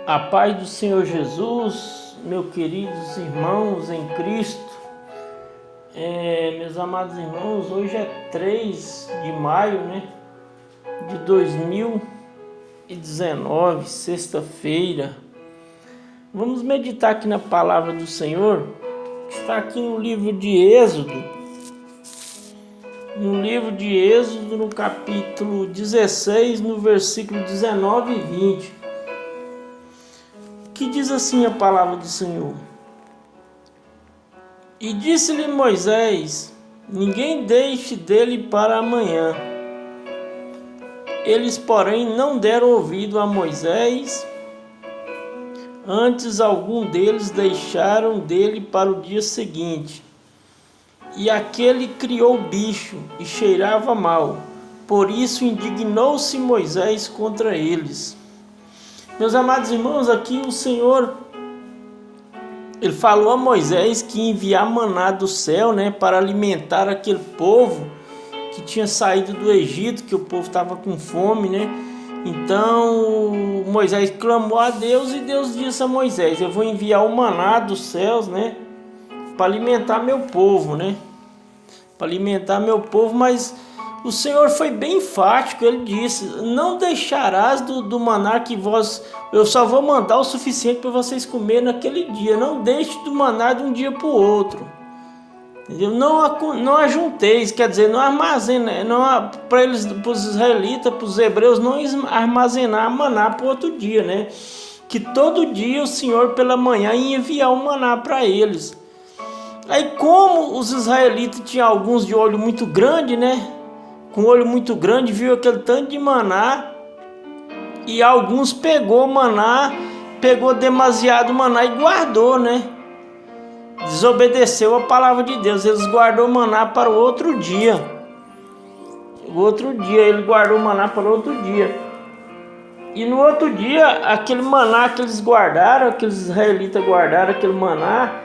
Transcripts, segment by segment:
A paz do Senhor Jesus, meus queridos irmãos em Cristo. Meus amados irmãos, hoje é 3 de maio, de 2019, sexta-feira. Vamos meditar aqui na palavra do Senhor, que está aqui no livro de Êxodo. No livro de Êxodo, no capítulo 16, no versículo 19 e 20. Que diz assim a palavra do Senhor: E disse-lhe Moisés: ninguém deixe dele para amanhã. Eles, porém, não deram ouvido a Moisés, antes algum deles deixaram dele para o dia seguinte. E aquele criou bicho e cheirava mal, por isso indignou-se Moisés contra eles. Meus amados irmãos, aqui o Senhor, Ele falou a Moisés que ia enviar maná do céu, para alimentar aquele povo que tinha saído do Egito, que o povo estava com fome, Então Moisés clamou a Deus e Deus disse a Moisés: eu vou enviar o maná dos céus, para alimentar meu povo, Para alimentar meu povo, mas o Senhor foi bem enfático. Ele disse: não deixarás do maná que eu só vou mandar o suficiente para vocês comerem naquele dia. Não deixe do maná de um dia para o outro. Entendeu? Não ajunteis, quer dizer, não armazene, para eles, para os israelitas, para os hebreus, não armazenar maná para outro dia, Que todo dia o Senhor pela manhã ia enviar o maná para eles. Aí, como os israelitas tinham alguns de olho muito grande, com olho muito grande, viu aquele tanto de maná, e alguns pegou demasiado maná e guardou, Desobedeceu a palavra de Deus. Eles guardou maná para o outro dia. Ele guardou maná para o outro dia. E no outro dia, aquele maná que eles guardaram, aqueles israelitas guardaram aquele maná,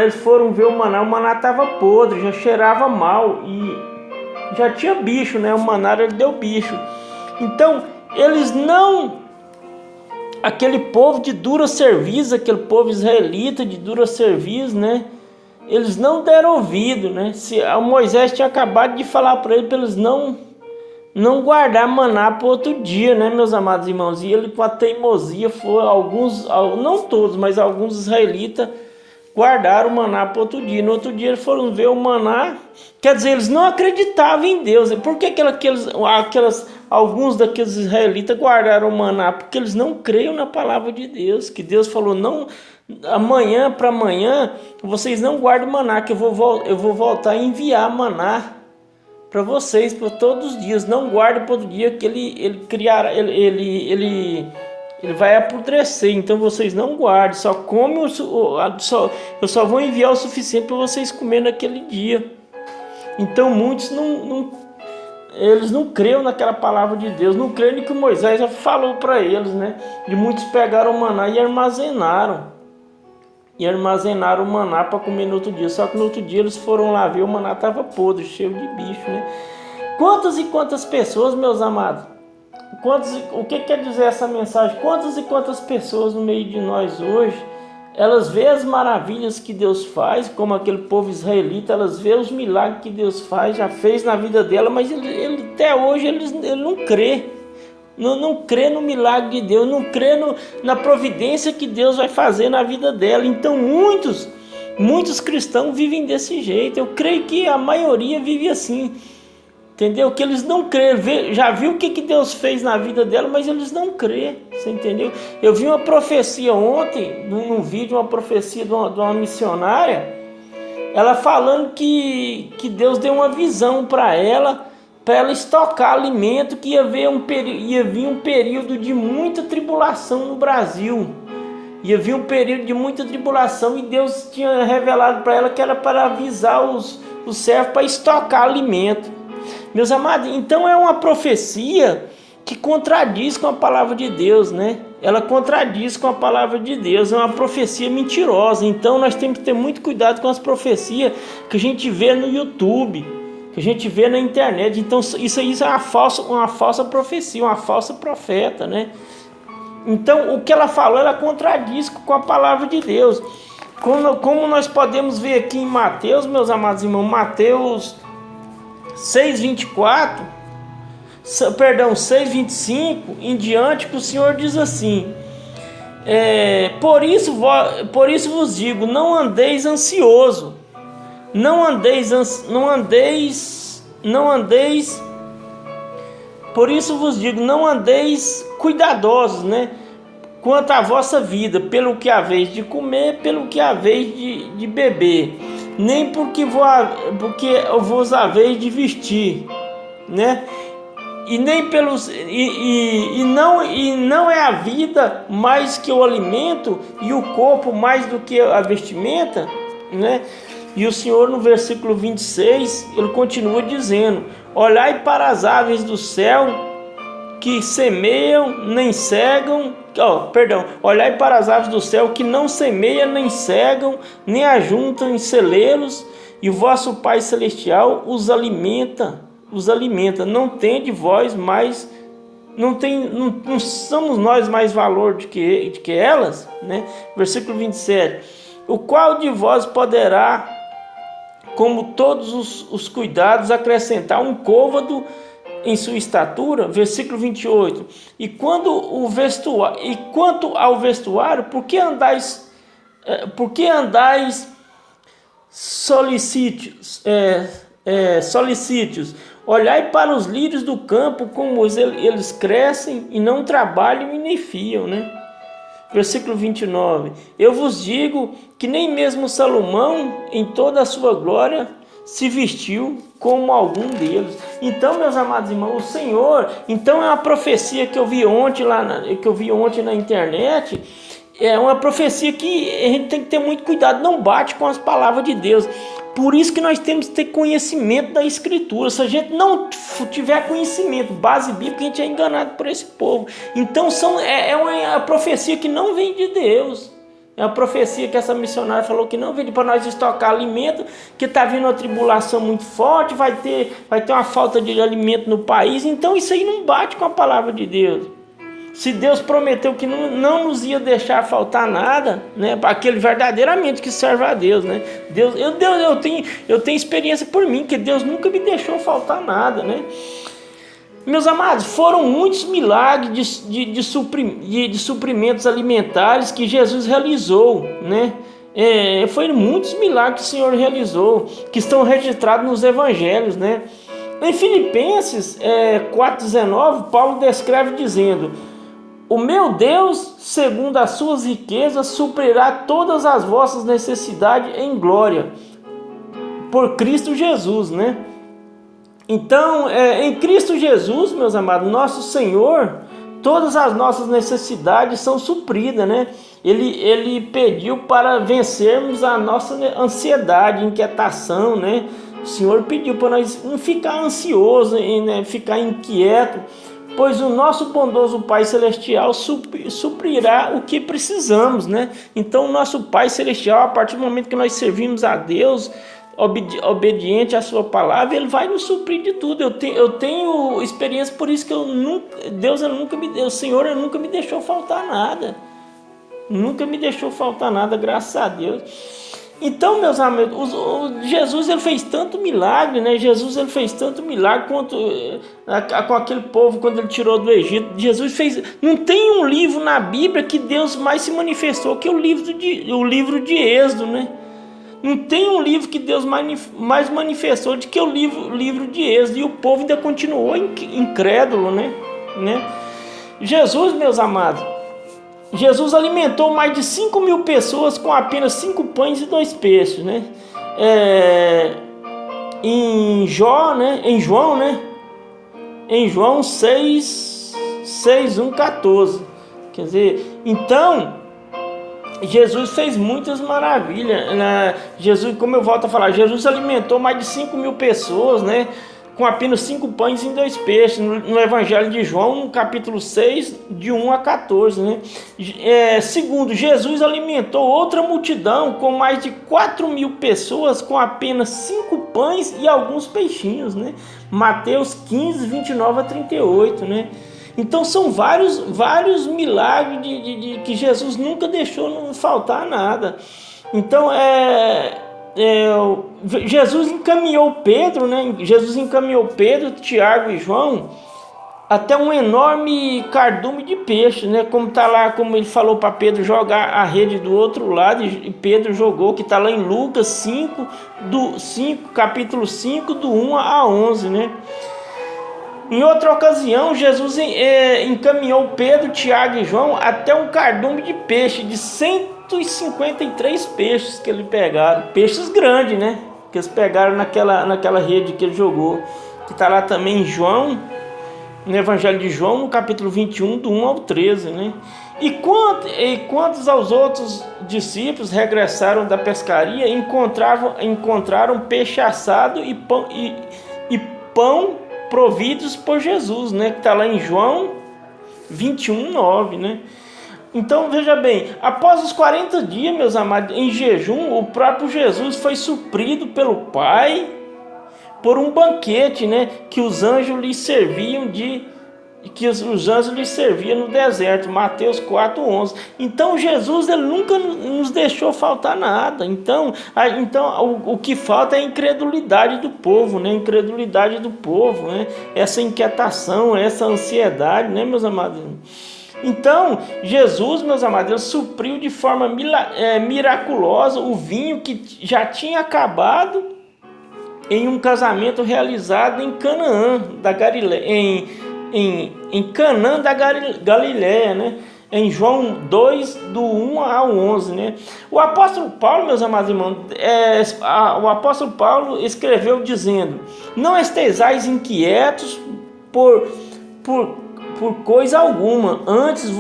eles foram ver o maná estava podre, já cheirava mal e já tinha bicho, o maná ele deu bicho. Então, eles não, aquele povo de dura serviço, aquele povo israelita de dura serviço, eles não deram ouvido, Se a Moisés tinha acabado de falar para eles não guardar maná para outro dia, meus amados irmãos. E ele, com a teimosia, não todos, mas alguns israelitas guardaram o maná para outro dia. No outro dia eles foram ver o maná. Quer dizer, eles não acreditavam em Deus. Por que alguns daqueles israelitas guardaram o maná? Porque eles não creiam na palavra de Deus. Que Deus falou: não, amanhã para amanhã vocês não guardem maná, que eu vou voltar a enviar maná para vocês por todos os dias. Não guardem para outro dia, que ele criará, ele vai apodrecer. Então vocês não guardem, só comem eu só vou enviar o suficiente para vocês comerem naquele dia. Então muitos eles não creram naquela palavra de Deus, não creram no que Moisés já falou para eles, E muitos pegaram o maná e armazenaram o maná para comer no outro dia. Só que no outro dia eles foram lá ver, o maná estava podre, cheio de bicho, Quantas e quantas pessoas, meus amados, o que quer dizer essa mensagem? Quantas e quantas pessoas no meio de nós hoje, elas veem as maravilhas que Deus faz, como aquele povo israelita, elas veem os milagres que Deus faz, já fez na vida dela, mas ele até hoje ele não crê. Não crê no milagre de Deus, não crê na providência que Deus vai fazer na vida dela. Então muitos cristãos vivem desse jeito. Eu creio que a maioria vive assim. Entendeu? Que eles não creem. Já viu o que Deus fez na vida dela, mas eles não creem. Você entendeu? Eu vi uma profecia ontem, num vídeo, uma profecia de uma missionária, ela falando que Deus deu uma visão para ela estocar alimento, que ia vir um período de muita tribulação no Brasil. Ia vir um período de muita tribulação, e Deus tinha revelado para ela que era para avisar os servos para estocar alimento. Meus amados, então é uma profecia que contradiz com a palavra de Deus, Ela contradiz com a palavra de Deus, é uma profecia mentirosa. Então nós temos que ter muito cuidado com as profecias que a gente vê no YouTube, que a gente vê na internet. Então isso aí é uma falsa profecia, uma falsa profeta, Então, o que ela falou, ela contradiz com a palavra de Deus. Como nós podemos ver aqui em Mateus, meus amados irmãos, Mateus 6:24, perdão, 6:25 em diante, que o Senhor diz assim: por isso vos digo, não andeis ansioso, por isso vos digo, não andeis cuidadosos, né, quanto à vossa vida, pelo que haveis de comer, pelo que haveis de beber, nem porque vos haveis de vestir, né? E nem pelos e não é a vida mais que o alimento, e o corpo mais do que a vestimenta, né? E o Senhor, no versículo 26, ele continua dizendo: olhai para as aves do céu, que semeiam, nem cegam, olhai para as aves do céu, que não semeiam, nem cegam, nem ajuntam em celeiros, e o vosso Pai Celestial os alimenta. Não tende vós mais, não somos nós mais valor do que elas, né? Versículo 27, o qual de vós poderá, como todos os cuidados, acrescentar um côvado em sua estatura? Versículo 28, e quanto ao vestuário, por que andais solicítios? Olhai para os lírios do campo, como eles crescem, e não trabalham e nem fiam, né? Versículo 29, eu vos digo que nem mesmo Salomão, em toda a sua glória, se vestiu como algum deles. Então, meus amados irmãos, o Senhor, então é uma profecia que eu vi ontem na internet. É uma profecia que a gente tem que ter muito cuidado, não bate com as palavras de Deus. Por isso que nós temos que ter conhecimento da Escritura. Se a gente não tiver conhecimento, base bíblica, a gente é enganado por esse povo. Então é uma profecia que não vem de Deus. É uma profecia que essa missionária falou que não vem para nós estocar alimento, que está vindo uma tribulação muito forte, vai ter uma falta de alimento no país. Então isso aí não bate com a palavra de Deus. Se Deus prometeu que não nos ia deixar faltar nada, né, para aquele verdadeiramente que serve a Deus, né? Eu tenho experiência por mim, que Deus nunca me deixou faltar nada, né? Meus amados, foram muitos milagres de suprimentos alimentares que Jesus realizou, né? Foram muitos milagres que o Senhor realizou, que estão registrados nos evangelhos, né? Em Filipenses 4:19, Paulo descreve dizendo: o meu Deus, segundo as suas riquezas, suprirá todas as vossas necessidades em glória, por Cristo Jesus, né? Então, em Cristo Jesus, meus amados, nosso Senhor, todas as nossas necessidades são supridas, né? Ele pediu para vencermos a nossa ansiedade, inquietação, né? O Senhor pediu para nós não ficar ansioso, né? Ficar inquieto, pois o nosso bondoso Pai Celestial suprirá o que precisamos, né? Então, o nosso Pai Celestial, a partir do momento que nós servimos a Deus, obediente à sua palavra, Ele vai nos suprir de tudo. Eu tenho experiência, por isso que o Senhor nunca me deixou faltar nada. Nunca me deixou faltar nada, graças a Deus. Então, meus amigos, Jesus ele fez tanto milagre, né? Jesus ele fez tanto milagre quanto com aquele povo quando ele tirou do Egito. Jesus fez. Não tem um livro na Bíblia que Deus mais se manifestou que o livro de Êxodo, né? Não tem um livro que Deus mais manifestou do que o livro de Êxodo, e o povo ainda continuou incrédulo, né? Jesus, meus amados, Jesus alimentou mais de 5.000 pessoas com apenas 5 pães e 2 peixes, né? Em João 6:1-14. Quer dizer, então Jesus fez muitas maravilhas, né? Jesus, como eu volto a falar, Jesus alimentou mais de 5.000 pessoas, né? Com apenas 5 pães e 2 peixes, no Evangelho de João, no capítulo 6, de 1-14, né? Segundo, Jesus alimentou outra multidão com mais de 4.000 pessoas com apenas 5 pães e alguns peixinhos, né? Mateus 15:29-38, né? Então são vários milagres que Jesus nunca deixou não faltar nada. Então Jesus encaminhou Pedro, né? Jesus encaminhou Pedro, Tiago e João até um enorme cardume de peixe, né? Como tá lá, como ele falou para Pedro jogar a rede do outro lado, e Pedro jogou, que está lá em Lucas 5, capítulo 5, do 1 a 11, né? Em outra ocasião, Jesus encaminhou Pedro, Tiago e João até um cardume de peixe, de 153 peixes que eles pegaram. Peixes grandes, né? Que eles pegaram naquela rede que ele jogou. Que está lá também em João, no Evangelho de João, no capítulo 21, do 1 ao 13, né? E quantos aos outros discípulos regressaram da pescaria, encontraram peixe assado e pão providos por Jesus, né? Que está lá em João 21, 9, né? Então veja bem, após os 40 dias, meus amados, em jejum, o próprio Jesus foi suprido pelo Pai por um banquete, né? Que os anjos lhe serviam no deserto, Mateus 4:11. Então Jesus, ele nunca nos deixou faltar nada. Então o que falta é a incredulidade do povo, né? Incredulidade do povo, né? Essa inquietação, essa ansiedade, né, meus amados? Então Jesus, meus amados, ele supriu de forma miraculosa o vinho que já tinha acabado em um casamento realizado em Canaã da Galileia, em Canaã da Galileia, né? Em João 2, do 1 ao 11, né? O apóstolo Paulo, meus amados irmãos, o apóstolo Paulo escreveu dizendo: não estejais inquietos por coisa alguma, antes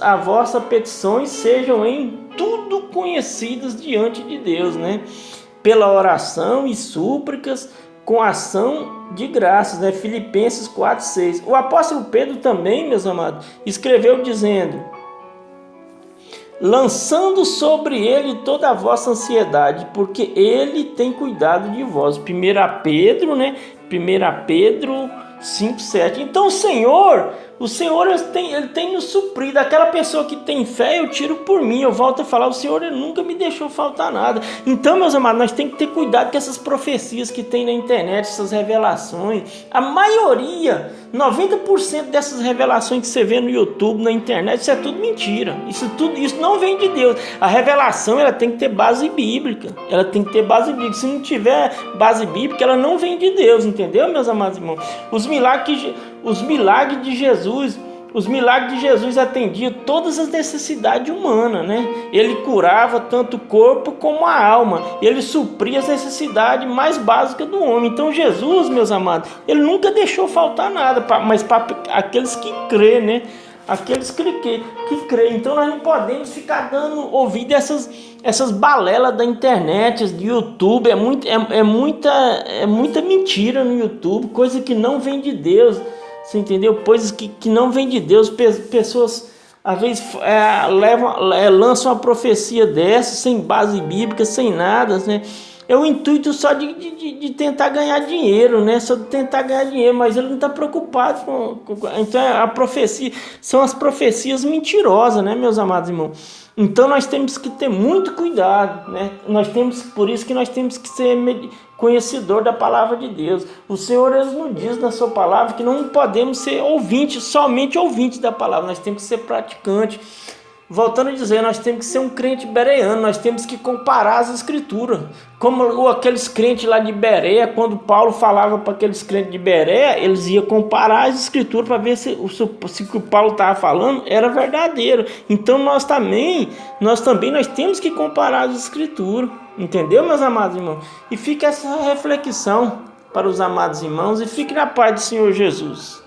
a vossa petições sejam em tudo conhecidas diante de Deus, né? Pela oração e súplicas com ação de graças, né? Filipenses 4:6. O apóstolo Pedro também, meus amados, escreveu dizendo: lançando sobre ele toda a vossa ansiedade, porque ele tem cuidado de vós. 1 Pedro, né? 1 Pedro 5:7. Então o Senhor ele tem nos suprido. Aquela pessoa que tem fé, eu tiro por mim. Eu volto a falar, o Senhor ele nunca me deixou faltar nada. Então, meus amados, nós temos que ter cuidado com essas profecias que tem na internet, essas revelações. A maioria, 90% dessas revelações que você vê no YouTube, na internet, isso é tudo mentira. Isso não vem de Deus. A revelação, ela tem que ter base bíblica. Ela tem que ter base bíblica. Se não tiver base bíblica, ela não vem de Deus, entendeu, meus amados irmãos? Os milagres de Jesus atendiam todas as necessidades humanas, né? Ele curava tanto o corpo como a alma. Ele supria as necessidades mais básicas do homem. Então Jesus, meus amados, ele nunca deixou faltar nada, mas para aqueles que crê, né? Aqueles que crê. Então nós não podemos ficar dando ouvido a essas balelas da internet, do YouTube. É muita mentira no YouTube, coisa que não vem de Deus. Você entendeu? Coisas que não vem de Deus. Pessoas às vezes lançam uma profecia dessa sem base bíblica, sem nada, né? É o intuito só de tentar ganhar dinheiro, né? Só de tentar ganhar dinheiro, mas ele não está preocupado com. Então a profecia são as profecias mentirosas, né, meus amados irmãos? Então nós temos que ter muito cuidado, né? Por isso que nós temos que ser conhecedor da palavra de Deus. O Senhor nos diz na sua palavra que não podemos ser somente ouvintes da palavra, nós temos que ser praticantes. Voltando a dizer, nós temos que ser um crente bereano, nós temos que comparar as escrituras. Como aqueles crentes lá de Bereia, quando Paulo falava para aqueles crentes de Bereia, eles iam comparar as escrituras para ver se o que o Paulo estava falando era verdadeiro. Então nós também temos que comparar as escrituras. Entendeu, meus amados irmãos? E fica essa reflexão para os amados irmãos e fique na paz do Senhor Jesus.